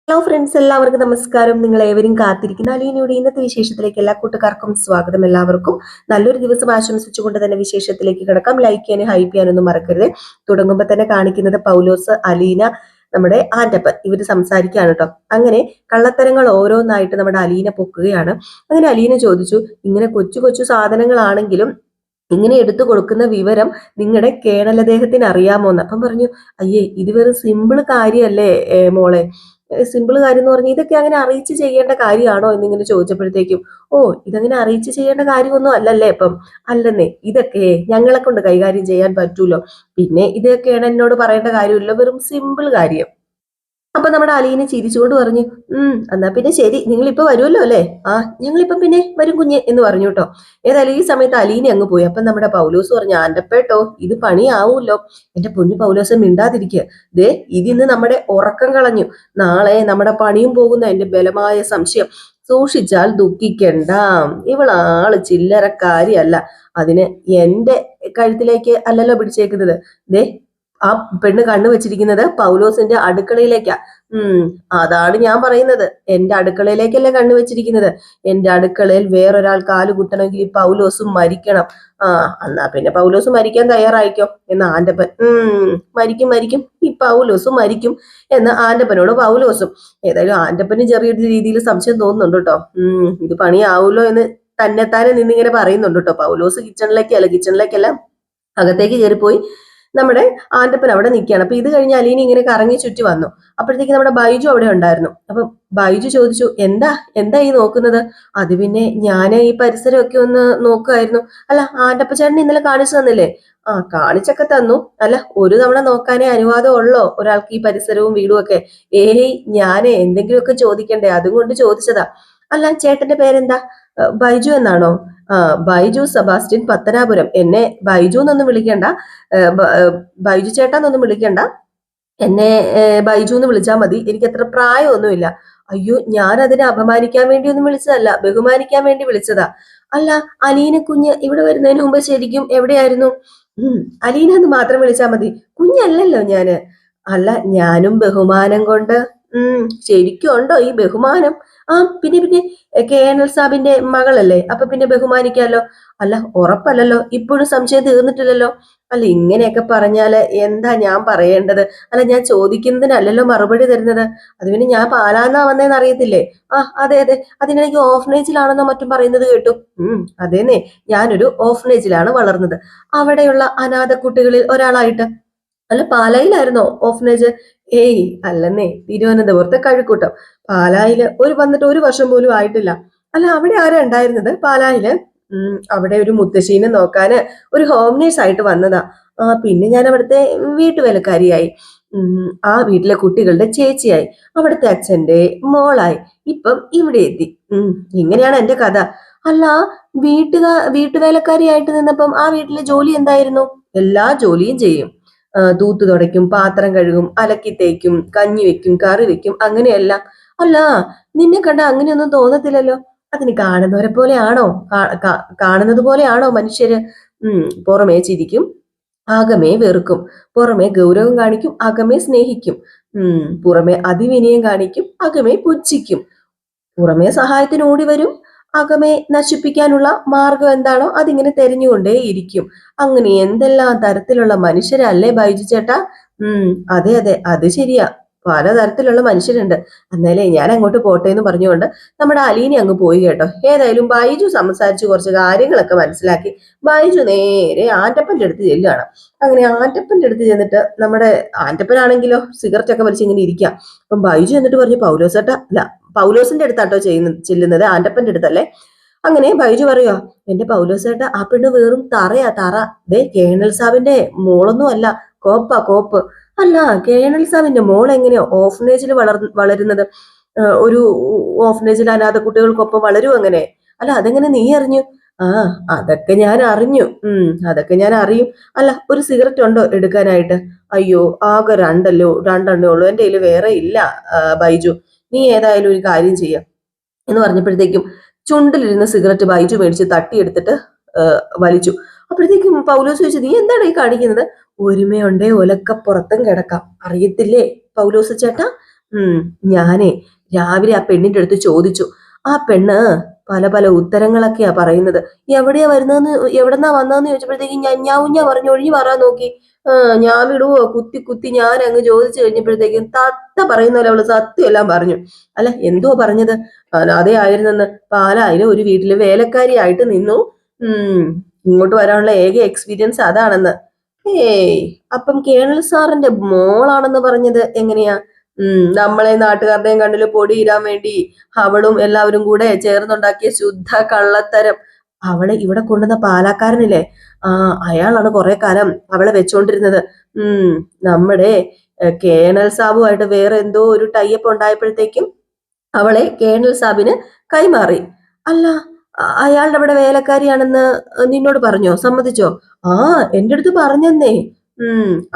Hello friends, എല്ലാവർക്കും നമസ്കാരം. നിങ്ങൾ ഏവരും കാത്തിരിക്കുന്ന അലീനയുടെ ഇന്നത്തെ വിശേഷത്തിലേക്ക് എല്ലാ കൂട്ടുകാർക്കും സ്വാഗതം. എല്ലാവർക്കും നല്ലൊരു ദിവസം ആശംസിച്ചുകൊണ്ട് തന്നെ വിശേഷത്തിലേക്ക് കിടക്കാം. ലൈക്ക് ചെയ്യാനും ഹൈപ്പ് ചെയ്യാനൊന്നും മറക്കരുത്. തുടങ്ങുമ്പോൾ തന്നെ കാണിക്കുന്നത് പൗലോസ്, അലീന, നമ്മുടെ ആന്റപ്പൻ ഇവര് സംസാരിക്കുകയാണ് കേട്ടോ. അങ്ങനെ കള്ളത്തരങ്ങൾ ഓരോന്നായിട്ട് നമ്മുടെ അലീന പൊക്കുകയാണ്. അങ്ങനെ അലീന ചോദിച്ചു, ഇങ്ങനെ കൊച്ചു കൊച്ചു സാധനങ്ങളാണെങ്കിലും ഇങ്ങനെ എടുത്തു കൊടുക്കുന്ന വിവരം നിങ്ങളുടെ കേണൽ അദ്ദേഹത്തിന് അറിയാമോന്ന്. അപ്പം പറഞ്ഞു, അയ്യേ ഇത് വെറും സിമ്പിൾ കാര്യല്ലേ മോളെ, സിമ്പിൾ കാര്യം എന്ന് പറഞ്ഞാൽ ഇതൊക്കെ അങ്ങനെ അറിയിച്ച് ചെയ്യേണ്ട കാര്യമാണോ എന്നിങ്ങനെ ചോദിച്ചപ്പോഴത്തേക്കും, ഓ ഇതങ്ങനെ അറിയിച്ച് ചെയ്യേണ്ട കാര്യമൊന്നും അല്ലല്ലേ ഇപ്പം. അല്ലെന്നേ, ഇതൊക്കെ ഞങ്ങളെ കൊണ്ട് കൈകാര്യം ചെയ്യാൻ പറ്റൂലോ, പിന്നെ ഇതൊക്കെയാണ് എന്നോട് പറയേണ്ട കാര്യമില്ല, വെറും സിമ്പിൾ കാര്യം. അപ്പൊ നമ്മുടെ അലീന ചിരിച്ചുകൊണ്ട് പറഞ്ഞു, എന്നാ പിന്നെ ശരി, നിങ്ങൾ ഇപ്പൊ വരുമല്ലോ അല്ലേ? ആ, ഞങ്ങളിപ്പം പിന്നെ വരും കുഞ്ഞ് എന്ന് പറഞ്ഞു കേട്ടോ. ഏതായാലും ഈ സമയത്ത് അലീന അങ്ങ് പോയി. അപ്പൊ നമ്മുടെ പൗലോസ് പറഞ്ഞു, ആന്റപ്പേട്ടോ ഇത് പണിയാവൂല്ലോ. എന്റെ പൊന്നു പൗലോസ് മിണ്ടാതിരിക്കുക. ദേ ഇതിന്ന് നമ്മുടെ ഉറക്കം കളഞ്ഞു, നാളെ നമ്മുടെ പണിയും പോകുന്ന എന്റെ ബലമായ സംശയം. സൂക്ഷിച്ചാൽ ദുഃഖിക്കണ്ട. ഇവളാള് ചില്ലറക്കാരിയല്ല. അതിന് എന്റെ കഴുത്തിലേക്ക് അല്ലല്ലോ പിടിച്ചേക്കുന്നത്. ദേ ആ പെണ്ണ് കണ്ണു വെച്ചിരിക്കുന്നത് പൗലോസിന്റെ അടുക്കളയിലേക്കാ. അതാണ് ഞാൻ പറയുന്നത്. എന്റെ അടുക്കളയിലേക്കല്ലേ കണ്ണു വെച്ചിരിക്കുന്നത്. എന്റെ അടുക്കളയിൽ വേറൊരാൾ കാല് കുത്തണമെങ്കിൽ ഈ പൗലോസും മരിക്കണം. ആ, എന്നാ പിന്നെ പൗലോസ് മരിക്കാൻ തയ്യാറായിക്കോ എന്ന് ആന്റപ്പൻ. മരിക്കും മരിക്കും, ഈ പൗലോസും മരിക്കും എന്ന് ആന്റപ്പനോട് പൗലോസും. ഏതായാലും ആന്റപ്പന് ചെറിയൊരു രീതിയിൽ സംശയം തോന്നുന്നുണ്ട് കേട്ടോ. ഇത് പണിയാവൂലോ എന്ന് തന്നെത്താനെ നിന്നിങ്ങനെ പറയുന്നുണ്ട് കേട്ടോ. പൗലോസ് കിച്ചണിലേക്കല്ല അകത്തേക്ക് കയറിപ്പോയി. നമ്മുടെ ആന്റപ്പൻ അവിടെ നിൽക്കുകയാണ്. അപ്പൊ ഇത് കഴിഞ്ഞ് അലീന ഇങ്ങനെ കറങ്ങി ചുറ്റി വന്നു. അപ്പോഴത്തേക്ക് നമ്മുടെ ബൈജു അവിടെ ഉണ്ടായിരുന്നു. അപ്പൊ ബൈജു ചോദിച്ചു, എന്താ എന്താ ഈ നോക്കുന്നത്? അത് പിന്നെ ഞാൻ ഈ പരിസരമൊക്കെ ഒന്ന് നോക്കുമായിരുന്നു. അല്ല, ആന്റപ്പ ചേട്ടൻ ഇന്നലെ കാണിച്ചു തന്നില്ലേ? ആ, കാണിച്ചൊക്കെ തന്നു. അല്ല, ഒരു തവണ നോക്കാനേ അനുവാദം ഉള്ളോ ഒരാൾക്ക് ഈ പരിസരവും വീടും ഒക്കെ? ഏയ്, ഞാനേ എന്തെങ്കിലുമൊക്കെ ചോദിക്കണ്ടേ, അതും കൊണ്ട് ചോദിച്ചതാ. അല്ല, ചേട്ടന്റെ പേരെന്താ? ബൈജു എന്നാണോ? ആ, ബൈജു സെബാസ്റ്റ്യൻ പത്തനാപുരം. എന്നെ ബൈജു എന്നൊന്നും വിളിക്കണ്ട, ബൈജു ചേട്ടാന്നൊന്നും വിളിക്കണ്ട, എന്നെ ബൈജു എന്ന് വിളിച്ചാൽ മതി. എനിക്ക് അത്ര പ്രായമൊന്നുമില്ല. അയ്യോ, ഞാൻ അതിനെ അപമാനിക്കാൻ വേണ്ടി ഒന്നും വിളിച്ചതല്ല, ബഹുമാനിക്കാൻ വേണ്ടി വിളിച്ചതാ. അല്ല, അലീന കുഞ്ഞ് ഇവിടെ വരുന്നതിന് മുമ്പ് ശരിക്കും എവിടെയായിരുന്നു? അലീന എന്ന് മാത്രം വിളിച്ചാൽ മതി, കുഞ്ഞല്ലല്ലോ ഞാന്. അല്ല, ഞാനും ബഹുമാനം കൊണ്ട്. ശരിക്കും ഉണ്ടോ ഈ ബഹുമാനം? ആ, പിന്നെ കേണൽ സാബിന്റെ മകളല്ലേ, അപ്പൊ പിന്നെ ബഹുമാനിക്കാലോ. അല്ല, ഉറപ്പല്ലല്ലോ, ഇപ്പോഴും സംശയം തീർന്നിട്ടില്ലല്ലോ. അല്ല, ഇങ്ങനെയൊക്കെ പറഞ്ഞാല് എന്താ ഞാൻ പറയേണ്ടത്? അല്ല, ഞാൻ ചോദിക്കുന്നതിനല്ലല്ലോ മറുപടി തരുന്നത്. അത് പിന്നെ ഞാൻ പാലാന്നാ വന്നേന്ന് അറിയത്തില്ലേ? ആ, അതെ അതെ, അതിനിടയ്ക്ക് ഓഫ്നേജിലാണെന്നോ മറ്റും പറയുന്നത് കേട്ടു. അതേന്നെ, ഞാനൊരു ഓഫ്നേജിലാണ് വളർന്നത്, അവിടെയുള്ള അനാഥ കുട്ടികളിൽ ഒരാളായിട്ട്. അല്ല, പാലായിലായിരുന്നോ ഓഫ്നേജ്? ഏയ് അല്ലെന്നേ, തിരുവനന്തപുരത്തെ കഴക്കൂട്ടം. പാലായില് വന്നിട്ട് ഒരു വർഷം പോലും ആയിട്ടില്ല. അല്ല, അവിടെ ആരാ ഉണ്ടായിരുന്നത് പാലായില്? അവിടെ ഒരു മുത്തശ്ശീനെ നോക്കാന് ഒരു ഹോം നേഴ്സ് ആയിട്ട് വന്നതാ. ആ, പിന്നെ ഞാൻ അവിടുത്തെ വീട്ടുവേലക്കാരിയായി. ആ വീട്ടിലെ കുട്ടികളുടെ ചേച്ചിയായി, അവിടുത്തെ അച്ഛന്റെ മോളായി, ഇപ്പം ഇവിടെ എത്തി. ഇങ്ങനെയാണ് എന്റെ കഥ. അല്ല, വീട്ടുവേലക്കാരിയായിട്ട് നിന്നപ്പം ആ വീട്ടിലെ ജോലി എന്തായിരുന്നു? എല്ലാ ജോലിയും ചെയ്യും. തൂത്തു തുടയ്ക്കും, പാത്രം കഴുകും, അലക്കി തേക്കും, കഞ്ഞി വെക്കും, കറി വെക്കും, അങ്ങനെയെല്ലാം. അല്ല, നിന്നെ കണ്ട അങ്ങനെയൊന്നും തോന്നത്തില്ലല്ലോ. അതിന് കാണുന്നവരെ പോലെയാണോ? കാണുന്നത് പോലെയാണോ മനുഷ്യര്? പുറമേ ചിരിക്കും, അകമേ വെറുക്കും. പുറമേ ഗൗരവം കാണിക്കും, അകമേ സ്നേഹിക്കും. പുറമേ അതിവിനയം കാണിക്കും, അകമേ പുച്ഛിക്കും. പുറമേ സഹായത്തിന് ഓടി വരും, അകമേ നശിപ്പിക്കാനുള്ള മാർഗം എന്താണോ അതിങ്ങനെ തെരഞ്ഞുകൊണ്ടേയിരിക്കും. അങ്ങനെ എന്തെല്ലാം തരത്തിലുള്ള മനുഷ്യരല്ലേ ബൈജു ചേട്ടാ? അതെ അതെ, അത് ശരിയാ, പലതരത്തിലുള്ള മനുഷ്യരുണ്ട്. എന്നാലേ ഞാൻ അങ്ങോട്ട് പോട്ടെ എന്ന് പറഞ്ഞുകൊണ്ട് നമ്മുടെ അലീന അങ്ങ് പോയി കേട്ടോ. ഏതായാലും ബൈജു സംസാരിച്ച് കുറച്ച് കാര്യങ്ങളൊക്കെ മനസ്സിലാക്കി ബൈജു നേരെ ആന്റപ്പന്റെ അടുത്ത് ചെല്ലുകയാണ്. അങ്ങനെ ആന്റപ്പന്റെ അടുത്ത് ചെന്നിട്ട് നമ്മുടെ ആന്റപ്പനാണെങ്കിലോ സിഗരറ്റ് ഒക്കെ വലിച്ച് ഇങ്ങനെ ഇരിക്കാം. അപ്പം ബൈജു എന്നിട്ട് പറഞ്ഞു, പൗലോസേട്ടാ, അല്ല പൗലോസിന്റെ അടുത്താട്ടോ ചെല്ലുന്നത്, ആന്റപ്പന്റെ അടുത്തല്ലേ. അങ്ങനെ ബൈജു പറയുക, എന്റെ പൗലോസേട്ടാ, ആ പെണ്ണ് വെറും തറയാ തറ. ദേ കേണൽ സാബിന്റെ മോളൊന്നും അല്ല, കോപ്പ്. അല്ല, കേണൽ സാബിന്റെ മോൾ എങ്ങനെയാ ഓഫനേജിൽ വളരുന്നത്? ഒരു ഓഫനേജിൽ അനാഥ കുട്ടികൾക്കൊപ്പം വളരും അങ്ങനെ? അല്ല, അതെങ്ങനെ നീ അറിഞ്ഞു? ആ, അതൊക്കെ ഞാൻ അറിഞ്ഞു. അതൊക്കെ ഞാൻ അറിയും. അല്ല, ഒരു സിഗരറ്റ് ഉണ്ടോ എടുക്കാനായിട്ട്? അയ്യോ, ആകെ രണ്ടെണ്ണേ ഉള്ളൂ, എന്റെ കയ്യിൽ വേറെ ഇല്ല. ബൈജു, നീ ഏതായാലും ഒരു കാര്യം ചെയ്യാം എന്ന് പറഞ്ഞപ്പോഴത്തേക്കും ചുണ്ടിലിരുന്ന സിഗരറ്റ് ബൈജു മേടിച്ച് തട്ടിയെടുത്തിട്ട് വലിച്ചു. അപ്പോഴത്തേക്കും പൗലോസ് ചോദിച്ചു, നീ എന്താണ് ഈ കാണിക്കുന്നത്? ഒരുമയുണ്ടേ ഒലക്കപ്പുറത്തും കിടക്കാം, അറിയത്തില്ലേ പൗലോസ് ചേട്ടാ? ഉം ഞാനേ രാവിലെ ആ പെണ്ണിന്റെ അടുത്ത് ചോദിച്ചു. ആ പെണ്ണ് പല പല ഉത്തരങ്ങളൊക്കെയാ പറയുന്നത്. എവിടെയാ വരുന്നതെന്ന്, എവിടെന്നാ വന്നതെന്ന് ചോദിച്ചപ്പോഴത്തേക്ക് ഞാൻ പറഞ്ഞു ഒഴിഞ്ഞു മാറാൻ നോക്കി. ഞാൻ വിടുവോ, കുത്തി കുത്തി ഞാൻ അങ്ങ് ചോദിച്ചു കഴിഞ്ഞപ്പോഴത്തേക്കും തത്ത പറയുന്ന പോലെ അവള് സത്യം എല്ലാം പറഞ്ഞു. അല്ല, എന്തോ പറഞ്ഞത്? അനാഥ ആയിരുന്നെന്ന്. പാലായിലും ഒരു വീട്ടില് വേലക്കാരിയായിട്ട് നിന്നു. ഉം ഇങ്ങോട്ട് വരാനുള്ള ഏക എക്സ്പീരിയൻസ് അതാണെന്ന്. ഏയ്, അപ്പം കേണൽ സാറിന്റെ മോളാണെന്ന് പറഞ്ഞത് എങ്ങനെയാ? നമ്മളെ നാട്ടുകാരുടെയും കണ്ണില് പൊടിയിടാൻ വേണ്ടി അവളും എല്ലാവരും കൂടെ ചേർന്നുണ്ടാക്കിയ ശുദ്ധ കള്ളത്തരം. അവളെ ഇവിടെ കൊണ്ടുവന്ന പാലാക്കാരനില്ലേ, അയാളാണ് കുറെ കാലം അവളെ വെച്ചോണ്ടിരുന്നത്. നമ്മുടെ കേണൽ സാബുമായിട്ട് വേറെ എന്തോ ഒരു ടൈപ്പ് ഉണ്ടായപ്പോഴത്തേക്കും അവളെ കേണൽ സാബിന് കൈമാറി. അല്ല, അയാളുടെ അവിടെ വേലക്കാരിയാണെന്ന് നിന്നോട് പറഞ്ഞോ, സമ്മതിച്ചോ? ആ, എന്റെ അടുത്ത് പറഞ്ഞെന്നേ.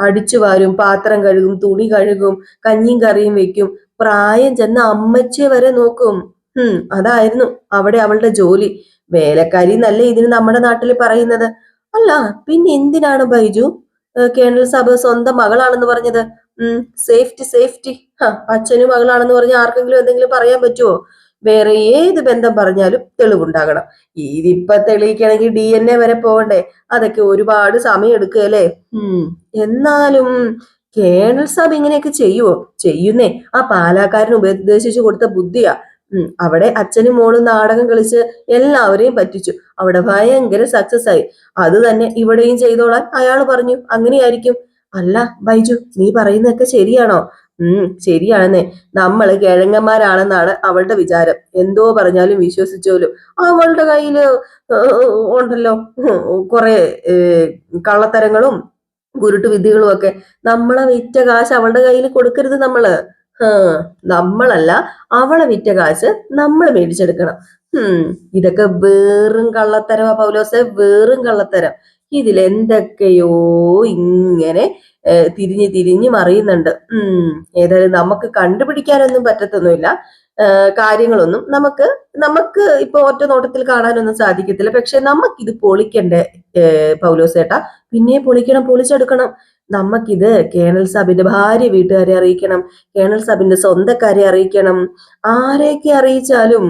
അടിച്ചു വാരും, പാത്രം കഴുകും, തുണി കഴുകും, കഞ്ഞിയും കറിയും വെക്കും, പ്രായം ചെന്ന അമ്മച്ചിയെ വരെ നോക്കും. അതായിരുന്നു അവിടെ അവളുടെ ജോലി. വേലക്കാരി എന്നല്ലേ ഇതിന് നമ്മുടെ നാട്ടിൽ പറയുന്നത്. അല്ല, പിന്നെ എന്തിനാണ് ബൈജു കേണൽ സാബ് സ്വന്തം മകളാണെന്ന് പറഞ്ഞത്? Safety safety. അച്ഛനും മകളാണെന്ന് പറഞ്ഞ ആർക്കെങ്കിലും എന്തെങ്കിലും പറയാൻ പറ്റുമോ? വേറെ ഏത് ബന്ധം പറഞ്ഞാലും തെളിവുണ്ടാകണം. ഇതിപ്പൊ തെളിയിക്കണമെങ്കിൽ DNA വരെ പോകണ്ടേ? അതൊക്കെ ഒരുപാട് സമയം എടുക്കുകയല്ലേ. എന്നാലും കേണൽ സാബ് ഇങ്ങനെയൊക്കെ ചെയ്യുവോ? ചെയ്യുന്നേ. ആ പാലാക്കാരന് ഉപദേശിച്ചു കൊടുത്ത ബുദ്ധിയാ. അവിടെ അച്ഛനും മോളും നാടകം കളിച്ച് എല്ലാവരെയും പറ്റിച്ചു. അവിടെ ഭയങ്കര സക്സസ് ആയി. അത് തന്നെ ഇവിടെയും ചെയ്തോളാൻ അയാൾ പറഞ്ഞു. അങ്ങനെയായിരിക്കും. അല്ല ബൈജു, നീ പറയുന്നതൊക്കെ ശരിയാണോ? ശരിയാണെന്നേ. നമ്മള് കിഴങ്ങന്മാരാണെന്നാണ് അവളുടെ വിചാരം. എന്തോ പറഞ്ഞാലും വിശ്വസിച്ചോലും. അവളുടെ കയ്യില് ഉണ്ടല്ലോ കുറെ കള്ളത്തരങ്ങളും കുരുട്ടു വിദ്യകളും ഒക്കെ. നമ്മളെ വിറ്റ കാശ് അവളുടെ കയ്യിൽ കൊടുക്കരുത് നമ്മള്. നമ്മളല്ല, അവളെ വിറ്റ കാശ് നമ്മൾ മേടിച്ചെടുക്കണം. ഇതൊക്കെ വെറും കള്ളത്തരമാ പൗലോസെ, വെറും കള്ളത്തരം. ഇതിലെന്തൊക്കെയോ ഇങ്ങനെ തിരിഞ്ഞ് തിരിഞ്ഞ് മറിയുന്നുണ്ട്. ഏതായാലും നമുക്ക് കണ്ടുപിടിക്കാനൊന്നും പറ്റത്തൊന്നുമില്ല. കാര്യങ്ങളൊന്നും നമുക്ക് ഇപ്പൊ ഒറ്റ നോട്ടത്തിൽ കാണാനൊന്നും സാധിക്കത്തില്ല. പക്ഷെ നമുക്കിത് പൊളിക്കണ്ടേ പൗലോസേട്ടാ? പിന്നെ പൊളിക്കണം, പൊളിച്ചെടുക്കണം. നമുക്കിത് കേണൽ സാബിന്റെ ഭാര്യ വീട്ടുകാരെ അറിയിക്കണം, കേണൽ സാബിന്റെ സ്വന്തക്കാരെ അറിയിക്കണം. ആരെയൊക്കെ അറിയിച്ചാലും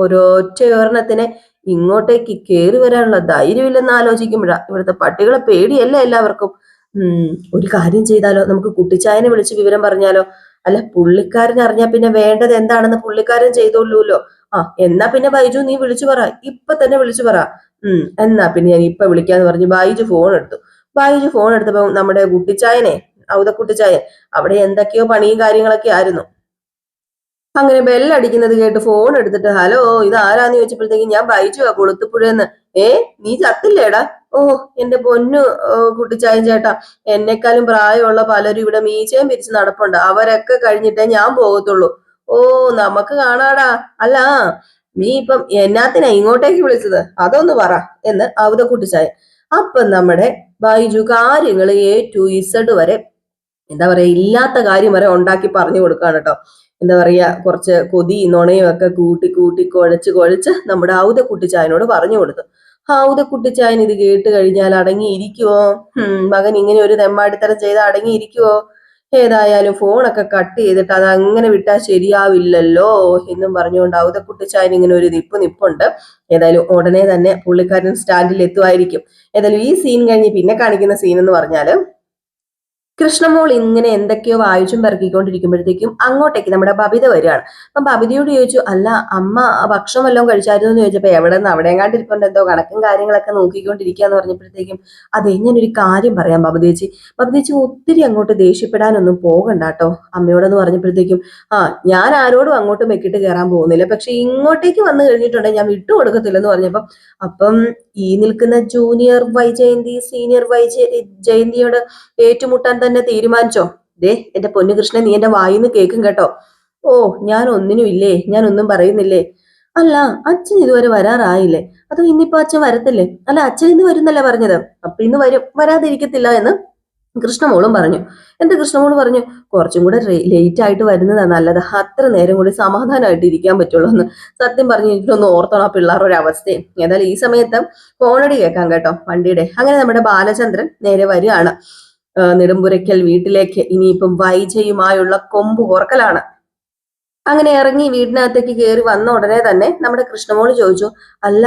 ഒരൊറ്റ ഒരെണ്ണത്തിനെ ഇങ്ങോട്ടേക്ക് കയറി വരാനുള്ള ധൈര്യമില്ലെന്ന് ആലോചിക്കുമ്പോഴാ ഇവിടുത്തെ പട്ടികളെ പേടിയല്ല എല്ലാവർക്കും. ഒരു കാര്യം ചെയ്താലോ, നമുക്ക് കുട്ടിച്ചായനെ വിളിച്ച് വിവരം പറഞ്ഞാലോ? അല്ല, പുള്ളിക്കാരൻ അറിഞ്ഞാ പിന്നെ വേണ്ടത് എന്താണെന്ന് പുള്ളിക്കാരൻ ചെയ്തോളൂല്ലോ. എന്നാ പിന്നെ ബൈജു നീ വിളിച്ചു പറ, ഇപ്പൊ തന്നെ വിളിച്ചു പറ. എന്നാ പിന്നെ ഞാൻ ഇപ്പൊ വിളിക്കാന്ന് പറഞ്ഞു ബൈജു ഫോൺ എടുത്തു. ബൈജു ഫോൺ എടുത്തപ്പോ നമ്മുടെ കുട്ടിച്ചായനെ, ഔതക്കുട്ടിച്ചായൻ അവിടെ എന്തൊക്കെയോ പണിയും കാര്യങ്ങളൊക്കെ ആയിരുന്നു. അങ്ങനെ ബെല്ലടിക്കുന്നത് കേട്ട് ഫോൺ എടുത്തിട്ട് ഹലോ, ഇത് ആരാന്ന് ചോദിച്ചപ്പോഴത്തേക്കും ഞാൻ ബൈജുവാ കൊളുത്തുപുഴന്ന്. നീ ചത്തില്ലേടാ? ഓ, എന്റെ പൊന്നു കുട്ടിച്ചായൻ ചേട്ടാ, എന്നെക്കാളും പ്രായമുള്ള പലരും ഇവിടെ മീശയും പിരിച്ച് നടപ്പുണ്ട്. അവരൊക്കെ കഴിഞ്ഞിട്ടേ ഞാൻ പോകത്തുള്ളൂ. ഓ, നമുക്ക് കാണാടാ. അല്ല, നീ ഇപ്പം എന്നാത്തിനാ ഇങ്ങോട്ടേക്ക് വിളിച്ചത്, അതൊന്ന് പറ എന്ന് ഔതക്കുട്ടിച്ചായൻ. അപ്പം നമ്മുടെ ബൈജു കാര്യങ്ങൾ A to Z വരെ, എന്താ പറയാ, ഇല്ലാത്ത കാര്യം വരെ ഉണ്ടാക്കി പറഞ്ഞു കൊടുക്കാണ് കേട്ടോ. എന്താ പറയാ, കുറച്ച് കൊതി നുണയും ഒക്കെ കൂട്ടി കൂട്ടി കുഴച്ച് നമ്മുടെ ഔതക്കുട്ടിച്ചായനോട് പറഞ്ഞു കൊടുത്തു. ഔതക്കുട്ടിച്ചായൻ ഇത് കേട്ട് കഴിഞ്ഞാൽ അടങ്ങിയിരിക്കുവോ? മകൻ ഇങ്ങനെ ഒരു തെമ്മാടിത്തരം ചെയ്ത് അടങ്ങിയിരിക്കുവോ? ഏതായാലും ഫോണൊക്കെ കട്ട് ചെയ്തിട്ട് അത് അങ്ങനെ വിട്ടാൽ ശരിയാവില്ലല്ലോ എന്നും പറഞ്ഞുകൊണ്ട് ഔതക്കുട്ടിച്ചായൻ ഇങ്ങനെ ഒരു നിപ്പുണ്ട്. ഏതായാലും ഉടനെ തന്നെ പുള്ളിക്കാരൻ സ്റ്റാൻഡിൽ എത്തുമായിരിക്കും. ഏതായാലും ഈ സീൻ കഴിഞ്ഞ് പിന്നെ കാണിക്കുന്ന സീൻ എന്ന് പറഞ്ഞാല്, കൃഷ്ണമോൾ ഇങ്ങനെ എന്തൊക്കെയോ വായിച്ചും പെറുക്കിക്കൊണ്ടിരിക്കുമ്പോഴത്തേക്കും അങ്ങോട്ടേക്ക് നമ്മുടെ ബബിത വരികയാണ്. അപ്പം ബബിതയോട് ചോദിച്ചു, അല്ല അമ്മ ഭക്ഷണം വല്ലതും കഴിച്ചായിരുന്നു എന്ന് ചോദിച്ചപ്പോ എവിടെ നിന്ന്, അവിടെ എങ്ങാണ്ടിരിപ്പുണ്ട്, എന്തോ കണക്കും കാര്യങ്ങളൊക്കെ നോക്കിക്കൊണ്ടിരിക്കുകയെന്ന് പറഞ്ഞപ്പോഴത്തേക്കും, അതെ ഞാനൊരു കാര്യം പറയാം ബബിതേച്ചി. ബബിതേച്ചി ഒത്തിരി അങ്ങോട്ട് ദേഷ്യപ്പെടാനൊന്നും പോകണ്ട കേട്ടോ അമ്മയോടെന്ന് പറഞ്ഞപ്പോഴത്തേക്കും, ഞാൻ ആരോടും അങ്ങോട്ടും വെക്കിട്ട് കയറാൻ പോകുന്നില്ല, പക്ഷെ ഇങ്ങോട്ടേക്ക് വന്നു കഴിഞ്ഞിട്ടുണ്ടെങ്കിൽ ഞാൻ വിട്ടുകൊടുക്കത്തില്ലെന്ന് പറഞ്ഞപ്പം, അപ്പം ഈ നിൽക്കുന്ന ജൂനിയർ വൈജയന്തി സീനിയർ വൈജയന്തിയോട് ഏറ്റുമുട്ടാൻ തന്നെ തീരുമാനിച്ചോ? എന്റെ പൊന്നുകൃഷ്ണൻ, നീ എന്റെ വായിന്ന് കേൾക്കും കേട്ടോ. ഓ, ഞാൻ ഒന്നിനും ഇല്ലേ, ഞാൻ ഒന്നും പറയുന്നില്ലേ. അല്ല, അച്ഛൻ ഇതുവരെ വരാറായില്ലേ? അതോ ഇന്നിപ്പോ അച്ഛൻ വരത്തില്ലേ? അല്ല, അച്ഛൻ ഇന്ന് വരുന്നല്ലേ പറഞ്ഞത്? അപ്പൊ ഇന്ന് വരും, വരാതിരിക്കത്തില്ല എന്ന് കൃഷ്ണമോളും പറഞ്ഞു. എന്റെ കൃഷ്ണമോള് പറഞ്ഞു, കുറച്ചും കൂടെ ലേറ്റ് ആയിട്ട് വരുന്നതാ നല്ലത്, അത്ര നേരം കൂടി സമാധാനമായിട്ട് ഇരിക്കാൻ പറ്റുള്ളൂ എന്ന്. സത്യം പറഞ്ഞു ഇതിലൊന്ന് ഓർത്തോണം ആ പിള്ളേരുടെ അവസ്ഥയും. ഏതായാലും ഈ സമയത്ത് ഫോണടി കേൾക്കാം കേട്ടോ വണ്ടിയുടെ. അങ്ങനെ നമ്മുടെ ബാലചന്ദ്രൻ നേരെ വരികയാണ്. നെടുമ്പുരയ്ക്കൽ വീട്ടിലേക്ക് ഇനിയിപ്പം വൈജയുമായുള്ള കൊമ്പ് കോർക്കലാണ്. അങ്ങനെ ഇറങ്ങി വീടിനകത്തേക്ക് കയറി വന്ന ഉടനെ തന്നെ നമ്മുടെ കൃഷ്ണമോള് ചോദിച്ചു, അല്ല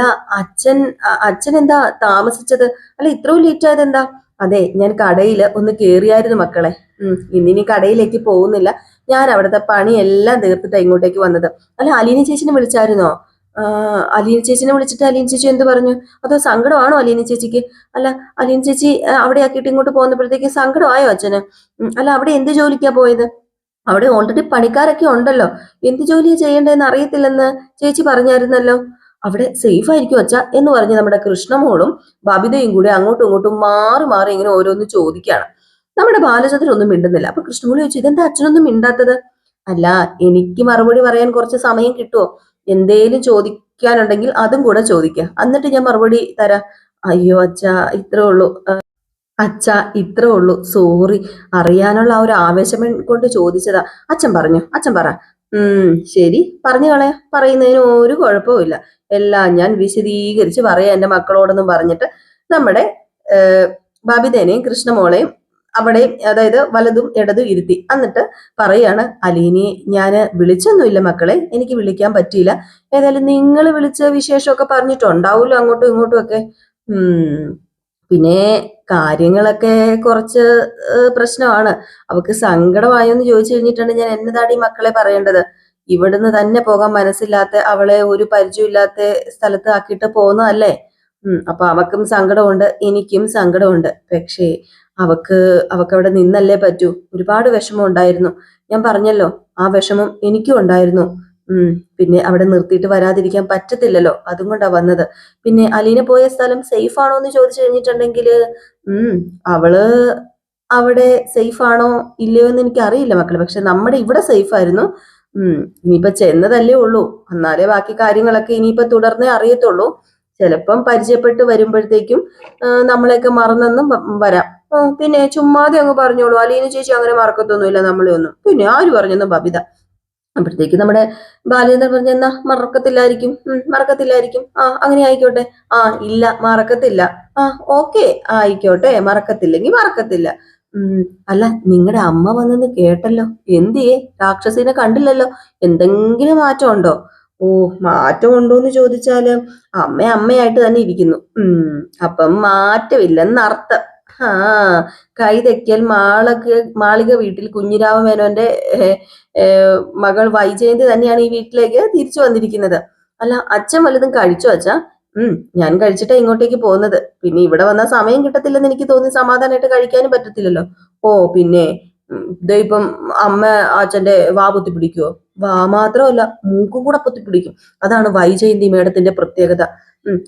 അച്ഛൻ എന്താ താമസിച്ചത്? അല്ല ഇത്രയും ലേറ്റ് ആയത് എന്താ? അതെ, ഞാൻ കടയിൽ ഒന്ന് കേറിയായിരുന്നു മക്കളെ. ഇന്നിനി കടയിലേക്ക് പോകുന്നില്ല, ഞാൻ അവിടുത്തെ പണിയെല്ലാം തീർത്തിട്ടാണ് ഇങ്ങോട്ടേക്ക് വന്നത്. അല്ല അലീന ചേച്ചിനെ വിളിച്ചായിരുന്നോ? അലീന ചേച്ചിനെ വിളിച്ചിട്ട് അലീന ചേച്ചി എന്ത് പറഞ്ഞു? അതോ സങ്കടമാണോ അലീന ചേച്ചിക്ക്? അല്ല അലീന ചേച്ചി അവിടെ ആക്കിയിട്ട് ഇങ്ങോട്ട് പോകുന്നപ്പോഴത്തേക്ക് സങ്കടമായോ അച്ഛന്? അല്ല അവിടെ എന്ത് ജോലിക്കാ പോയത്? അവിടെ ഓൾറെഡി പണിക്കാരൊക്കെ ഉണ്ടല്ലോ, എന്ത് ജോലിയാ ചെയ്യേണ്ടതെന്ന് അറിയത്തില്ലെന്ന് ചേച്ചി പറഞ്ഞായിരുന്നല്ലോ. അവിടെ സേഫ് ആയിരിക്കും അച്ഛ എന്ന് പറഞ്ഞ് നമ്മുടെ കൃഷ്ണമോളും ബബിതയും കൂടി അങ്ങോട്ടും ഇങ്ങോട്ടും മാറി മാറി ഇങ്ങനെ ഓരോന്ന് ചോദിക്കുകയാണ്. നമ്മുടെ ബാലചന്ദ്രൻ ഒന്നും മിണ്ടുന്നില്ല. അപ്പൊ കൃഷ്ണമോള് ചോദിച്ചു, ഇതെന്താ അച്ഛനൊന്നും മിണ്ടാത്തത്? അല്ല എനിക്ക് മറുപടി പറയാൻ കുറച്ച് സമയം കിട്ടുമോ? എന്തേലും ചോദിക്കാനുണ്ടെങ്കിൽ അതും കൂടെ ചോദിക്കുക, എന്നിട്ട് ഞാൻ മറുപടി തരാം. അയ്യോ അച്ഛാ ഇത്രേ ഉള്ളൂ, അച്ഛാ ഇത്രേ ഉള്ളൂ, സോറി, അറിയാനുള്ള ആ ഒരു ആവേശം കൊണ്ട് ചോദിച്ചതാ. അച്ഛൻ പറ. ശരി, പറഞ്ഞു കളയാ, പറയുന്നതിന് ഒരു കുഴപ്പമില്ല, എല്ലാം ഞാൻ വിശദീകരിച്ച് പറയാം എന്റെ മക്കളോടൊന്നും പറഞ്ഞിട്ട് നമ്മുടെ ബബിതേനെയും കൃഷ്ണമോളെയും അവിടെ, അതായത് വലതും ഇടതും ഇരുത്തി, എന്നിട്ട് പറയാണ്, അലീനയെ ഞാന് വിളിച്ചൊന്നുമില്ല മക്കളെ, എനിക്ക് വിളിക്കാൻ പറ്റിയില്ല. ഏതായാലും നിങ്ങൾ വിളിച്ച വിശേഷമൊക്കെ പറഞ്ഞിട്ടുണ്ടാവൂല്ലോ അങ്ങോട്ടും ഇങ്ങോട്ടും ഒക്കെ. പിന്നെ കാര്യങ്ങളൊക്കെ കുറച്ച് പ്രശ്നമാണ്. അവക്ക് സങ്കടമായോന്ന് ചോദിച്ചു കഴിഞ്ഞിട്ടുണ്ടെങ്കിൽ ഞാൻ എന്നതാടി മക്കളെ പറയേണ്ടത്? ഇവിടുന്ന് തന്നെ പോകാൻ മനസ്സില്ലാത്ത അവളെ ഒരു പരിചയമില്ലാത്ത സ്ഥലത്ത് ആക്കിയിട്ട് പോകുന്നതല്ലേ. അപ്പൊ അവക്കും സങ്കടമുണ്ട്, എനിക്കും സങ്കടമുണ്ട്. പക്ഷേ അവക്ക് അവിടെ നിന്നല്ലേ പറ്റൂ. ഒരുപാട് വിഷമം ഉണ്ടായിരുന്നു, ഞാൻ പറഞ്ഞല്ലോ, ആ വിഷമം എനിക്കും ഉണ്ടായിരുന്നു. പിന്നെ അവിടെ നിർത്തിയിട്ട് വരാതിരിക്കാൻ പറ്റത്തില്ലല്ലോ, അതും കൊണ്ടാ വന്നത്. പിന്നെ അലീന പോയ സ്ഥലം സേഫ് ആണോ എന്ന് ചോദിച്ചു കഴിഞ്ഞിട്ടുണ്ടെങ്കിൽ അവള് അവിടെ സേഫ് ആണോ ഇല്ലയോ എന്ന് എനിക്ക് അറിയില്ല മക്കളെ, പക്ഷെ നമ്മുടെ ഇവിടെ സേഫ് ആയിരുന്നു. ഇനിയിപ്പൊ ചെന്നതല്ലേ ഉള്ളൂ, എന്നാലേ ബാക്കി കാര്യങ്ങളൊക്കെ ഇനിയിപ്പൊ തുടർന്നേ അറിയത്തുള്ളൂ. ചിലപ്പം പരിചയപ്പെട്ട് വരുമ്പോഴത്തേക്കും നമ്മളെയൊക്കെ മറന്നെന്നും വരാം. പിന്നെ ചുമ്മാതെ അങ്ങ് പറഞ്ഞോളൂ, അലീന ചേച്ചി അങ്ങനെ മറക്കത്തൊന്നുമില്ല നമ്മളെ ഒന്നും. പിന്നെ ആര് പറഞ്ഞെന്ന് ബബിത. അപ്പോഴത്തേക്ക് നമ്മുടെ ബാലേന്ദ്രൻ പറഞ്ഞ, എന്നാ മറക്കത്തില്ലായിരിക്കും. അങ്ങനെ ആയിക്കോട്ടെ. ഇല്ല മറക്കത്തില്ല. ഓക്കെ ആയിക്കോട്ടെ, മറക്കത്തില്ലെങ്കിൽ മറക്കത്തില്ല. അല്ല നിങ്ങളുടെ അമ്മ വന്നെന്ന് കേട്ടല്ലോ, എന്തിയേ? രാക്ഷസിനെ കണ്ടില്ലല്ലോ, എന്തെങ്കിലും മാറ്റം ഉണ്ടോ? ഓ, മാറ്റം ഉണ്ടോന്ന് ചോദിച്ചാല് അമ്മയായിട്ട് തന്നെ ഇരിക്കുന്നു. അപ്പം മാറ്റമില്ലെന്നർത്ഥം. ആ, കൈതെക്കൽ മാളിക വീട്ടിൽ കുഞ്ഞിരാമ മേനോന്റെ മകൾ വൈജയന്തി തന്നെയാണ് ഈ വീട്ടിലേക്ക് തിരിച്ചു വന്നിരിക്കുന്നത്. അല്ല അച്ഛൻ വല്ലതും കഴിച്ചോ അച്ഛാ? ഞാൻ കഴിച്ചിട്ടാ ഇങ്ങോട്ടേക്ക് പോകുന്നത്. പിന്നെ ഇവിടെ വന്നാൽ സമയം കിട്ടത്തില്ലെന്ന് എനിക്ക് തോന്നി, സമാധാനമായിട്ട് കഴിക്കാനും പറ്റത്തില്ലല്ലോ. ഓ പിന്നെ ഇപ്പം അമ്മ അച്ഛന്റെ വാ പൊത്തി പിടിക്കുവോ? വാ മാത്രമല്ല മൂക്കും കൂടെ പൊത്തി പിടിക്കും. അതാണ് വൈജയന്തി മേഡത്തിന്റെ പ്രത്യേകത.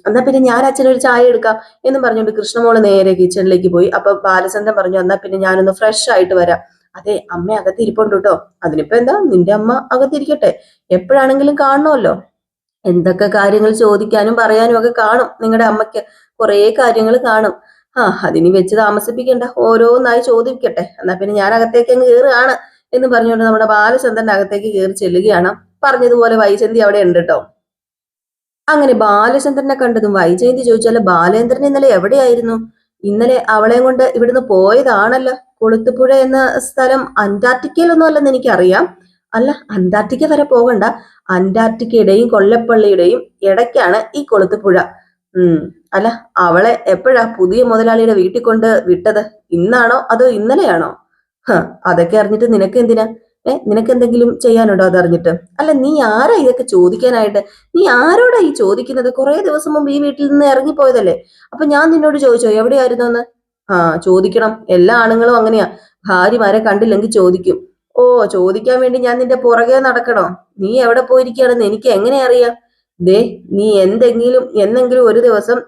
എന്നാ പിന്നെ ഞാൻ അച്ഛനൊരു ചായ എടുക്കാം എന്ന് പറഞ്ഞുകൊണ്ട് കൃഷ്ണമോള് നേരെ കിച്ചണിലേക്ക് പോയി. അപ്പൊ ബാലചന്ദ്രൻ പറഞ്ഞു, എന്നാ പിന്നെ ഞാനൊന്ന് ഫ്രഷ് ആയിട്ട് വരാം. അതെ, അമ്മ അകത്തിരിപ്പുണ്ട് കേട്ടോ. അതിനിപ്പോ എന്താ, നിന്റെ അമ്മ അകത്തിരിക്കട്ടെ, എപ്പോഴാണെങ്കിലും കാണണമല്ലോ. എന്തൊക്കെ കാര്യങ്ങൾ ചോദിക്കാനും പറയാനും ഒക്കെ കാണും നിങ്ങളുടെ അമ്മയ്ക്ക്, കുറേ കാര്യങ്ങൾ കാണും. അതിനി വെച്ച് താമസിപ്പിക്കണ്ട, ഓരോന്നായി ചോദിക്കട്ടെ. എന്നാ പിന്നെ ഞാൻ അകത്തേക്ക് അങ്ങ് കയറുകയാണ് എന്ന് പറഞ്ഞുകൊണ്ട് നമ്മുടെ ബാലചന്ദ്രന്റെ അകത്തേക്ക് കയറി ചെല്ലുകയാണ്. പറഞ്ഞതുപോലെ വൈജയന്തി അവിടെ ഉണ്ട് കേട്ടോ. അങ്ങനെ ബാലചന്ദ്രനെ കണ്ടതും വൈജയന്തി ചോദിച്ചാല്, ബാലേന്ദ്രൻ ഇന്നലെ എവിടെയായിരുന്നു? ഇന്നലെ അവളെയും കൊണ്ട് ഇവിടുന്ന് പോയതാണല്ലോ. കൊളുത്തുപുഴ എന്ന സ്ഥലം അന്റാർട്ടിക്കയിലൊന്നും അല്ലെന്ന് എനിക്കറിയാം. അല്ല അന്റാർട്ടിക്ക വരെ പോകണ്ട, അന്റാർട്ടിക്കയുടെയും കൊല്ലപ്പള്ളിയുടെയും ഇടയ്ക്കാണ് ഈ കൊളുത്തുപുഴ. അല്ല അവളെ എപ്പോഴാ പുതിയ മുതലാളിയുടെ വീട്ടിൽ കൊണ്ട് വിട്ടത്? ഇന്നാണോ അതോ ഇന്നലെയാണോ? അതൊക്കെ അറിഞ്ഞിട്ട് നിനക്ക് എന്തിനാ? നിനക്ക് എന്തെങ്കിലും ചെയ്യാനുണ്ടോ അതറിഞ്ഞിട്ട്? അല്ല നീ ആരാ ഇതൊക്കെ ചോദിക്കാനായിട്ട്? നീ ആരോടാ ഈ ചോദിക്കുന്നത്? കുറെ ദിവസം മുമ്പ് ഈ വീട്ടിൽ നിന്ന് ഇറങ്ങിപ്പോയതല്ലേ. അപ്പൊ ഞാൻ നിന്നോട് ചോദിച്ചോ എവിടെയായിരുന്നു എന്ന്? ചോദിക്കണം, എല്ലാ ആണുങ്ങളും അങ്ങനെയാ, ഭാര്യമാരെ കണ്ടില്ലെങ്കിൽ ചോദിക്കും. ഓ, ചോദിക്കാൻ വേണ്ടി ഞാൻ നിന്റെ പുറകെ നടക്കണോ? നീ എവിടെ പോയിരിക്കുകയാണെന്ന് എനിക്ക് എങ്ങനെ അറിയാം? ദേ, നീ എന്നെങ്കിലും ഒരു ദിവസം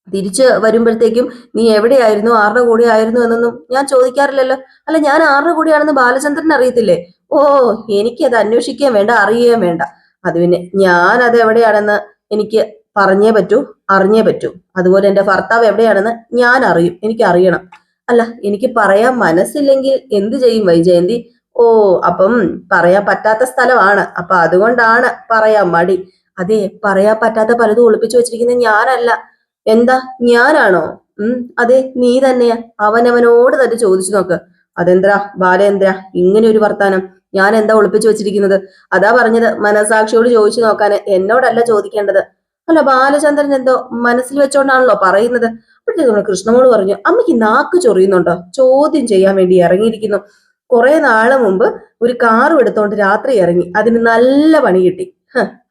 തിരിച്ച് വരുമ്പോഴത്തേക്കും നീ എവിടെയായിരുന്നു, ആരുടെ കൂടെ ആയിരുന്നു എന്നൊന്നും ഞാൻ ചോദിക്കാറില്ലല്ലോ. അല്ല ഞാൻ ആരുടെ കൂടെയാണെന്ന് ബാലചന്ദ്രൻ അറിയത്തില്ലേ? ഓ, എനിക്കത് അന്വേഷിക്കാൻ വേണ്ട, അറിയുകയും വേണ്ട. അത് പിന്നെ ഞാൻ അത് എവിടെയാണെന്ന് എനിക്ക് അറിഞ്ഞേ പറ്റൂ. അതുപോലെ എന്റെ ഭർത്താവ് എവിടെയാണെന്ന് ഞാൻ അറിയും, എനിക്ക് അറിയണം. അല്ല എനിക്ക് പറയാൻ മനസ്സില്ലെങ്കിൽ എന്ത് ചെയ്യും വൈജയന്തി? ഓ, അപ്പം പറയാൻ പറ്റാത്ത സ്ഥലമാണ്, അപ്പൊ അതുകൊണ്ടാണ് പറയാൻ മടി. അതെ, പറയാൻ പറ്റാത്ത പലതും ഒളിപ്പിച്ചു വെച്ചിരിക്കുന്നത് ഞാനല്ല. എന്താ, ഞാനാണോ? അതെ, നീ തന്നെയാ. അവനവനോട് തന്നെ ചോദിച്ചു നോക്ക്. അതെന്താ ബാലേന്ദ്ര ഇങ്ങനെ ഒരു വർത്താനം? ഞാൻ എന്താ ഒളിപ്പിച്ചു വെച്ചിരിക്കുന്നത്? അതാ പറഞ്ഞത് മനസാക്ഷിയോട് ചോദിച്ചു നോക്കാന്, എന്നോടല്ല ചോദിക്കേണ്ടത്. അല്ല, ബാലചന്ദ്രൻ എന്തോ മനസ്സിൽ വെച്ചോണ്ടാണല്ലോ പറയുന്നത്. അപ്പോഴത്തേക്ക് നമ്മുടെ കൃഷ്ണമോള് പറഞ്ഞു, അമ്മയ്ക്ക് നാക്ക് ചൊറിയുന്നുണ്ടോ? ചോദ്യം ചെയ്യാൻ വേണ്ടി ഇറങ്ങിയിരിക്കുന്നു. കുറെ നാള് മുമ്പ് ഒരു കാറും എടുത്തോണ്ട് രാത്രി ഇറങ്ങി. അതിന് നല്ല പണി കിട്ടി.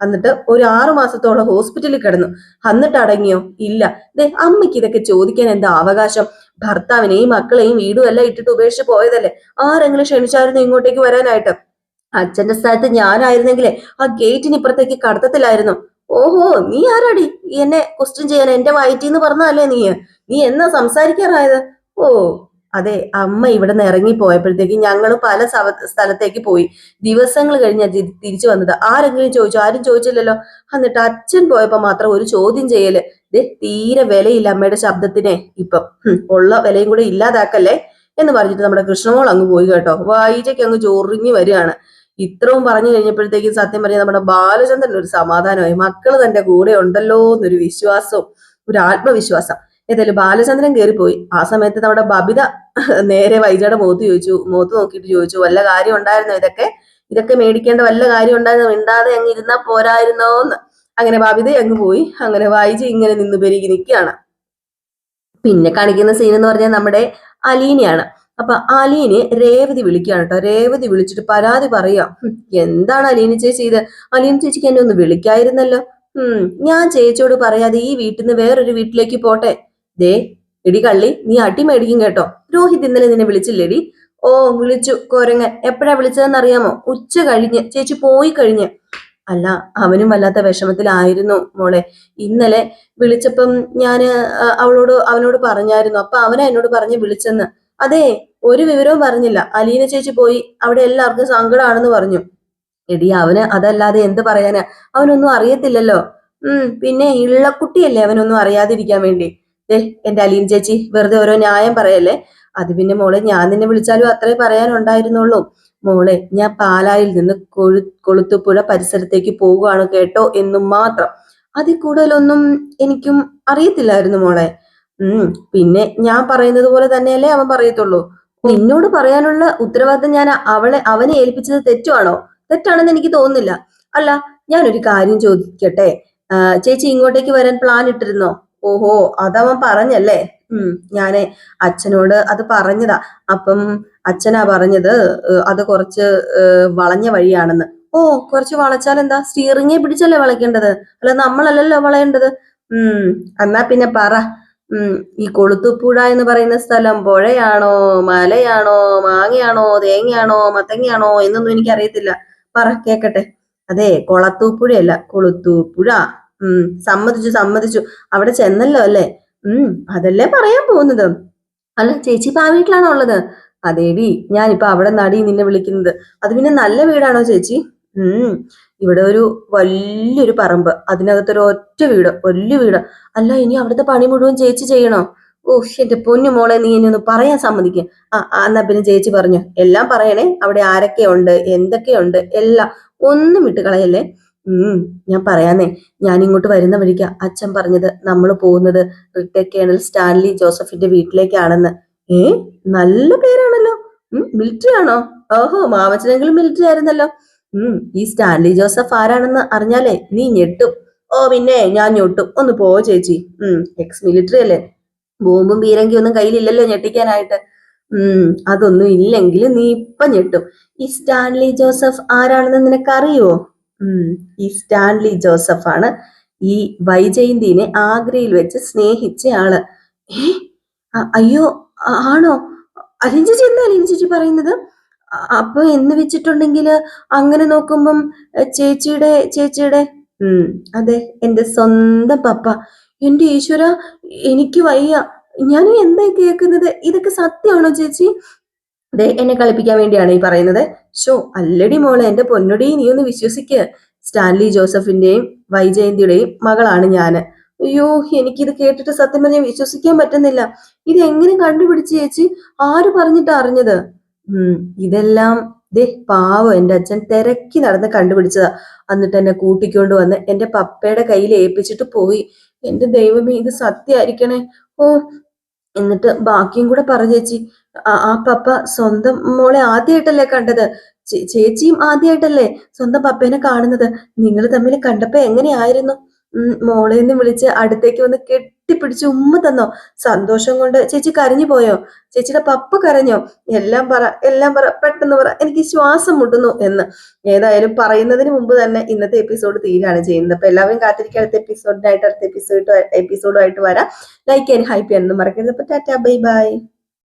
എന്നിട്ട് ഒരു 6 മാസത്തോളം ഹോസ്പിറ്റലിൽ കിടന്നു. എന്നിട്ട് അടങ്ങിയോ? ഇല്ല. ദേ, അമ്മയ്ക്ക് ഇതൊക്കെ ചോദിക്കാൻ എന്താ അവകാശം? ഭർത്താവിനെയും മക്കളെയും വീടും എല്ലാം ഇട്ടിട്ട് ഉപേക്ഷിച്ച് പോയതല്ലേ? ആരെങ്കിലും ക്ഷണിച്ചായിരുന്നു ഇങ്ങോട്ടേക്ക് വരാനായിട്ട്? അച്ഛന്റെ സ്ഥലത്ത് ഞാനായിരുന്നെങ്കിലേ ആ ഗേറ്റിന് ഇപ്പുറത്തേക്ക് കടത്തത്തില്ലായിരുന്നു. ഓഹോ, നീ ആരാടി എന്നെ ക്വസ്റ്റ്യൻ ചെയ്യാൻ? എന്റെ വയറ്റീന്ന് പറഞ്ഞതല്ലേ നീ? നീ എന്നാ സംസാരിക്കാറായത്? ഓ, അതെ, അമ്മ ഇവിടെ നിന്ന് ഇറങ്ങി പോയപ്പോഴത്തേക്ക് ഞങ്ങൾ പല സ്ഥലത്തേക്ക് പോയി. ദിവസങ്ങൾ കഴിഞ്ഞാ തിരിച്ചു വന്നത്. ആരെങ്കിലും ചോദിച്ചു? ആരും ചോദിച്ചില്ലല്ലോ. എന്നിട്ട് അച്ഛൻ പോയപ്പോ മാത്രം ഒരു ചോദ്യം ചെയ്യല്. തീരെ വിലയില്ല അമ്മയുടെ ശബ്ദത്തിനെ ഇപ്പം. ഉള്ള വിലയും കൂടെ ഇല്ലാതാക്കല്ലേ എന്ന് പറഞ്ഞിട്ട് നമ്മുടെ കൃഷ്ണമോൾ അങ്ങ് പോയി കേട്ടോ. വൈജയ്ക്ക് അങ്ങ് ചൊറിഞ്ഞു വരികയാണ്. ഇത്രയും പറഞ്ഞു കഴിഞ്ഞപ്പോഴത്തേക്കും സത്യം പറഞ്ഞാൽ നമ്മുടെ ബാലചന്ദ്രൻ ഒരു സമാധാനമായി. മക്കള് തന്റെ കൂടെ ഉണ്ടല്ലോ എന്നൊരു വിശ്വാസവും ഒരു ആത്മവിശ്വാസം. ഏതായാലും ബാലചന്ദ്രൻ കയറിപ്പോയി. ആ സമയത്ത് നമ്മുടെ ബബിത നേരെ വൈജയുടെ മുഖത്ത് നോക്കിയിട്ട് ചോദിച്ചു, വല്ല കാര്യം ഉണ്ടായിരുന്നോ? ഇതൊക്കെ മേടിക്കേണ്ട വല്ല കാര്യം ഉണ്ടായിരുന്നോ? മിണ്ടാതെ അങ്ങ് ഇരുന്നാ പോരായിരുന്നോന്ന്. അങ്ങനെ ബബിത അങ്ങ് പോയി. അങ്ങനെ വൈജ ഇങ്ങനെ നിന്ന് പെരുകി നിൽക്കുകയാണ്. പിന്നെ കാണിക്കുന്ന സീൻ എന്ന് പറഞ്ഞാൽ നമ്മുടെ അലീനയാണ്. അപ്പൊ അലീന് രേവതി വിളിക്കുകയാണ് കേട്ടോ. രേവതി വിളിച്ചിട്ട് പരാതി പറയാം. എന്താണ് അലീന ചേച്ചി ഇത്? അലീന ചേച്ചിക്ക് എന്നെ ഒന്ന് വിളിക്കായിരുന്നല്ലോ. ഞാൻ ചേച്ചിയോട് പറയാതെ ഈ വീട്ടിൽ നിന്ന് വേറൊരു വീട്ടിലേക്ക് പോട്ടെ. ദേ എടി കള്ളി, നീ അടി മേടിക്കും കേട്ടോ. രോഹിത് ഇന്നലെ നിന്നെ വിളിച്ചില്ലേടി? ഓ, വിളിച്ചു കൊരങ്ങൻ. എപ്പോഴാ വിളിച്ചതെന്ന് അറിയാമോ? ഉച്ച കഴിഞ്ഞ്. ചേച്ചി പോയി കഴിഞ്ഞ്. അല്ല, അവനും വല്ലാത്ത വിഷമത്തിലായിരുന്നു മോളെ. ഇന്നലെ വിളിച്ചപ്പം ഞാന് അവനോട് പറഞ്ഞായിരുന്നു. അപ്പൊ അവനാ എന്നോട് പറഞ്ഞ് വിളിച്ചെന്ന്. അതെ, ഒരു വിവരവും പറഞ്ഞില്ല. അലീന ചേച്ചി പോയി അവിടെ എല്ലാവർക്കും സങ്കടമാണെന്ന് പറഞ്ഞു. എടി, അവന് അതല്ലാതെ എന്ത് പറയാനാ? അവനൊന്നും അറിയത്തില്ലല്ലോ. പിന്നെ ഇള്ളക്കുട്ടിയല്ലേ, അവനൊന്നും അറിയാതിരിക്കാൻ വേണ്ടി. എന്റെ അലീന ചേച്ചി വെറുതെ ഓരോ ന്യായം പറയല്ലേ. അത് പിന്നെ മോളെ, ഞാൻ നിന്നെ വിളിച്ചാലും അത്രേ പറയാനുണ്ടായിരുന്നുള്ളൂ. മോളെ, ഞാൻ പാലായിൽ നിന്ന് കൊളുത്തുപുഴ പരിസരത്തേക്ക് പോവുകയാണ് കേട്ടോ എന്നും മാത്രം. അതിൽ കൂടുതലൊന്നും എനിക്കും അറിയത്തില്ലായിരുന്നു മോളെ. പിന്നെ ഞാൻ പറയുന്നത് പോലെ തന്നെയല്ലേ അവൻ പറയത്തുള്ളൂ. നിന്നോട് പറയാനുള്ള ഉത്തരവാദിത്തം ഞാൻ അവനെ ഏൽപ്പിച്ചത് തെറ്റുവാണോ? തെറ്റാണെന്ന് എനിക്ക് തോന്നുന്നില്ല. അല്ല, ഞാനൊരു കാര്യം ചോദിക്കട്ടെ. ചേച്ചി ഇങ്ങോട്ടേക്ക് വരാൻ പ്ലാൻ ഇട്ടിരുന്നോ? ഓഹോ, അതവൻ പറഞ്ഞല്ലേ. ഞാന് അച്ഛനോട് അത് പറഞ്ഞതാ. അപ്പം അച്ഛനാ പറഞ്ഞത് അത് കുറച്ച് വളഞ്ഞ വഴിയാണെന്ന്. ഓ, കുറച്ച് വളച്ചാൽ എന്താ? സ്റ്റിയറിംഗെ പിടിച്ചല്ലേ വളയ്ക്കേണ്ടത്, അല്ല നമ്മളല്ലല്ലോ വളയേണ്ടത്. എന്നാ പിന്നെ പറ, ഈ കൊളുത്തുപുഴ എന്ന് പറയുന്ന സ്ഥലം പുഴയാണോ, മലയാണോ, മാങ്ങയാണോ, തേങ്ങയാണോ, മത്തങ്ങയാണോ എന്നൊന്നും എനിക്കറിയത്തില്ല. പറ, കേക്കട്ടെ. അതെ, കൊളത്തൂപ്പുഴയല്ല, കൊളുത്തൂപ്പുഴ. സമ്മതിച്ചു. അവിടെ ചെന്നല്ലോ അല്ലേ? അതല്ലേ പറയാൻ പോകുന്നത്. അല്ല, ചേച്ചി ഇപ്പൊ ആ വീട്ടിലാണോ ഉള്ളത്? അതേടി, ഞാനിപ്പൊ അവിടെ നടി നിന്നെ വിളിക്കുന്നത്. അത് പിന്നെ നല്ല വീടാണോ ചേച്ചി? ഇവിടെ ഒരു വലിയൊരു പറമ്പ്, അതിനകത്തൊരു ഒറ്റ വീട്, വലിയ വീട്. അല്ല, ഇനി അവിടുത്തെ പണി മുഴുവൻ ചേച്ചി ചെയ്യണോ? ഓ, എന്റെ പൊന്നു മോളെ, നീ എന്നെ ഒന്ന് പറയാൻ സമ്മതിക്കുക. എന്നാ പിന്നെ ചേച്ചി പറഞ്ഞു എല്ലാം പറയണേ. അവിടെ ആരൊക്കെയുണ്ട്, എന്തൊക്കെയുണ്ട്, എല്ലാം. ഒന്നും വിട്ട് കളയല്ലേ. ഞാൻ പറയാന്നേ, ഞാൻ ഇങ്ങോട്ട് വരുന്ന വഴിക്ക് അച്ഛൻ പറഞ്ഞത് നമ്മൾ പോകുന്നത് റിട്ടയർഡ് കേണൽ സ്റ്റാൻലി ജോസഫിന്റെ വീട്ടിലേക്കാണെന്ന്. നല്ല പേരാണല്ലോ. മിലിറ്ററി ആണോ? ഓഹോ, മാമച്ചനെങ്കിലും മിലിറ്ററി ആയിരുന്നല്ലോ. ഈ സ്റ്റാൻലി ജോസഫ് ആരാണെന്ന് അറിഞ്ഞാലേ നീ ഞെട്ടും. ഓ പിന്നെ ഞാൻ ഞെട്ടും. ഒന്ന് പോ ചേച്ചി. എക്സ് മിലിറ്ററി അല്ലേ. ബോംബും പീരങ്കി ഒന്നും കയ്യിലില്ലല്ലോ ഞെട്ടിക്കാനായിട്ട്. അതൊന്നും ഇല്ലെങ്കിൽ നീ ഇപ്പൊ ഞെട്ടും. ഈ സ്റ്റാൻലി ജോസഫ് ആരാണെന്ന് നിനക്കറിയോ? ഈ സ്റ്റാൻലി ജോസഫ് ആണ് ഈ വൈജയന്തിനെ ആഗ്രയിൽ വെച്ച് സ്നേഹിച്ച ആള്. അയ്യോ, ആണോ? അലിൻ ചേച്ചി, എന്താ അലിൻ ചേച്ചി പറയുന്നത്? അപ്പൊ എന്ന് വെച്ചിട്ടുണ്ടെങ്കിൽ അങ്ങനെ നോക്കുമ്പം ചേച്ചിയുടെ അതെ, എന്റെ സ്വന്തം പപ്പ. എന്റെ ഈശ്വര, എനിക്ക് വയ്യ. ഞാൻ എന്താ കേൾക്കുന്നത്? ഇതൊക്കെ സത്യമാണോ ചേച്ചി? എന്നെ കളിപ്പിക്കാൻ വേണ്ടിയാണ് ഈ പറയുന്നത്. അല്ലടി മോളെ, എന്റെ പൊന്നുടി, നീ ഒന്ന് വിശ്വസിക്ക്. സ്റ്റാൻലി ജോസഫിന്റെയും വൈജയന്തിയുടെയും മകളാണ് ഞാന്. അയ്യോ, എനിക്കിത് കേട്ടിട്ട് സത്യം പറഞ്ഞാൽ വിശ്വസിക്കാൻ പറ്റുന്നില്ല. ഇത് എങ്ങനെ കണ്ടുപിടിച്ച് ചേച്ചി? ആര് പറഞ്ഞിട്ടാ അറിഞ്ഞത്? ഇതെല്ലാം പാവം എന്റെ അച്ഛൻ തിരക്കി നടന്ന് കണ്ടുപിടിച്ചതാ. എന്നിട്ട് എന്നെ കൂട്ടിക്കൊണ്ട് വന്ന് എന്റെ പപ്പയുടെ കയ്യിൽ ഏൽപ്പിച്ചിട്ട് പോയി. എന്റെ ദൈവമേ, ഇത് സത്യമായിരിക്കണേ. ഓ, എന്നിട്ട് ബാക്കിയും കൂടെ പറ ചേച്ചി. ആ പപ്പ സ്വന്തം മോളെ ആദ്യമായിട്ടല്ലേ കണ്ടത്? ചേച്ചിയും ആദ്യമായിട്ടല്ലേ സ്വന്തം പപ്പേനെ കാണുന്നത്? നിങ്ങൾ തമ്മിൽ കണ്ടപ്പോ എങ്ങനെയായിരുന്നു? മോളെന്ന് വിളിച്ച് അടുത്തേക്ക് വന്ന് കെട്ടിപ്പിടിച്ച് ഉമ്മ തന്നോ? സന്തോഷം കൊണ്ട് ചേച്ചി കരഞ്ഞു പോയോ? ചേച്ചിയുടെ പപ്പ കരഞ്ഞോ? എല്ലാം പറ, എല്ലാം പറ, പെട്ടെന്ന് പറ, എനിക്ക് ശ്വാസം മുട്ടുന്നു എന്ന്. ഏതായാലും പറയുന്നതിന് മുമ്പ് തന്നെ ഇന്നത്തെ എപ്പിസോഡ് തീരാണ് ചെയ്യുന്നത്. അപ്പൊ എല്ലാവരും കാത്തിരിക്കുക അടുത്ത എപ്പിസോഡുമായിട്ട് വരാം. ലൈക്ക് ചെയ്യാൻ ഹൈപ്പ് ചെയ്യാനൊന്നും മറക്കരുത്. അപ്പൊ ടാറ്റാ, ബൈ ബൈ.